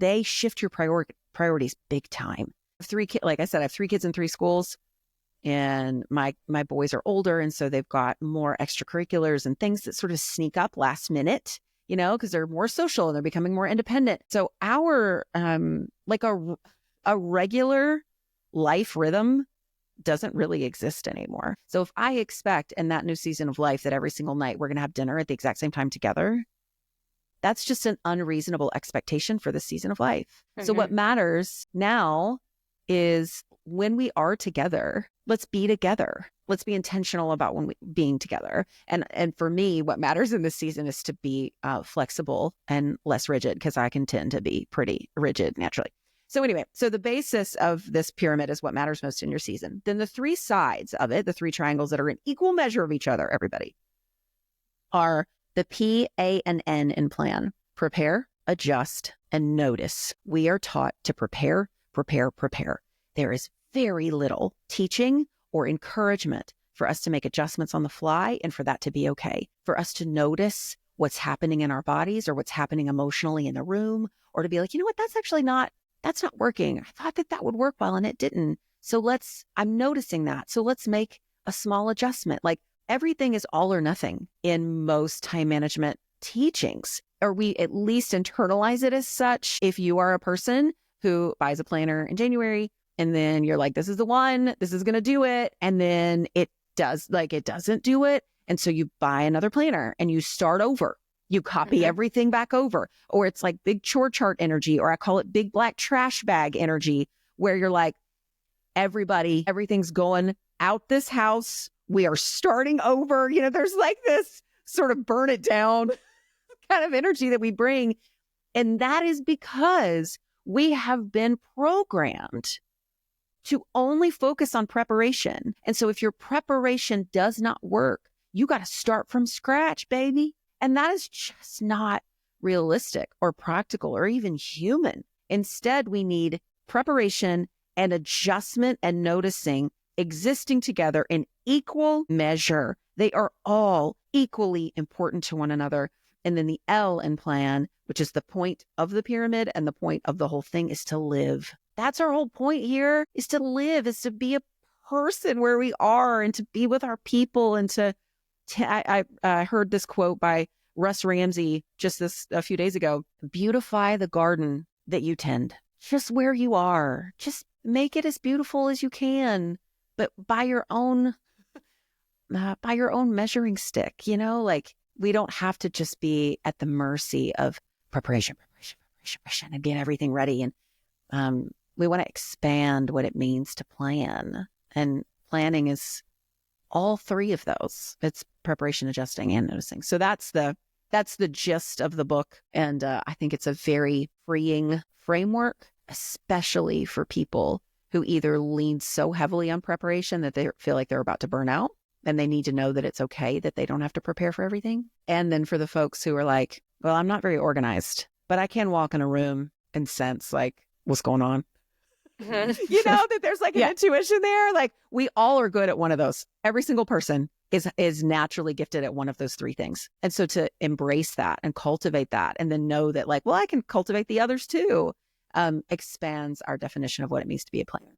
they shift your priorities big time. Like I said, I have 3 kids in 3 schools, and my boys are older. And so they've got more extracurriculars and things that sort of sneak up last minute, because they're more social and they're becoming more independent. So our, like a regular life rhythm doesn't really exist anymore. So if I expect in that new season of life that every single night we're going to have dinner at the exact same time together, that's just an unreasonable expectation for this season of life. Mm-hmm. So what matters now is when we are together, let's be together. Let's be intentional about being together. And for me, what matters in this season is to be flexible and less rigid, because I can tend to be pretty rigid naturally. So anyway, so the basis of this pyramid is what matters most in your season. Then the 3 sides of it, the 3 triangles that are in equal measure of each other, everybody, are the P, A, and N in plan. Prepare, adjust, and notice. We are taught to prepare, prepare, prepare. There is very little teaching or encouragement for us to make adjustments on the fly and for that to be okay. For us to notice what's happening in our bodies or what's happening emotionally in the room, or to be like, you know what, that's not working. I thought that would work well and it didn't. So I'm noticing that. So let's make a small adjustment. Like, everything is all or nothing in most time management teachings, or we at least internalize it as such. If you are a person who buys a planner in January and then you're like, this is the one, this is going to do it. And then it doesn't do it. And so you buy another planner and you start over. You copy everything back over, or it's like big chore chart energy, or I call it big black trash bag energy, where you're like, everything's going out this house. We are starting over. There's like this sort of burn it down kind of energy that we bring. And that is because we have been programmed to only focus on preparation. And so if your preparation does not work, you got to start from scratch, baby. And that is just not realistic or practical or even human. Instead, we need preparation and adjustment and noticing existing together in equal measure. They are all equally important to one another. And then the L in plan, which is the point of the pyramid and the point of the whole thing, is to live. That's our whole point here, is to live, is to be a person where we are and to be with our people. And I heard this quote by Russ Ramsey just a few days ago: beautify the garden that you tend, just where you are. Just make it as beautiful as you can, but by your own measuring stick. Like, we don't have to just be at the mercy of preparation, and getting everything ready. And we want to expand what it means to plan. And planning is all 3 of those. It's preparation, adjusting, and noticing. So that's the gist of the book. And I think it's a very freeing framework, especially for people who either lean so heavily on preparation that they feel like they're about to burn out, and they need to know that it's okay, that they don't have to prepare for everything. And then for the folks who are like, well, I'm not very organized, but I can walk in a room and sense like what's going on. That there's like an intuition there. Like, we all are good at one of those. Every single person is naturally gifted at one of those 3 things. And so to embrace that and cultivate that, and then know that, like, well, I can cultivate the others too, expands our definition of what it means to be a planner.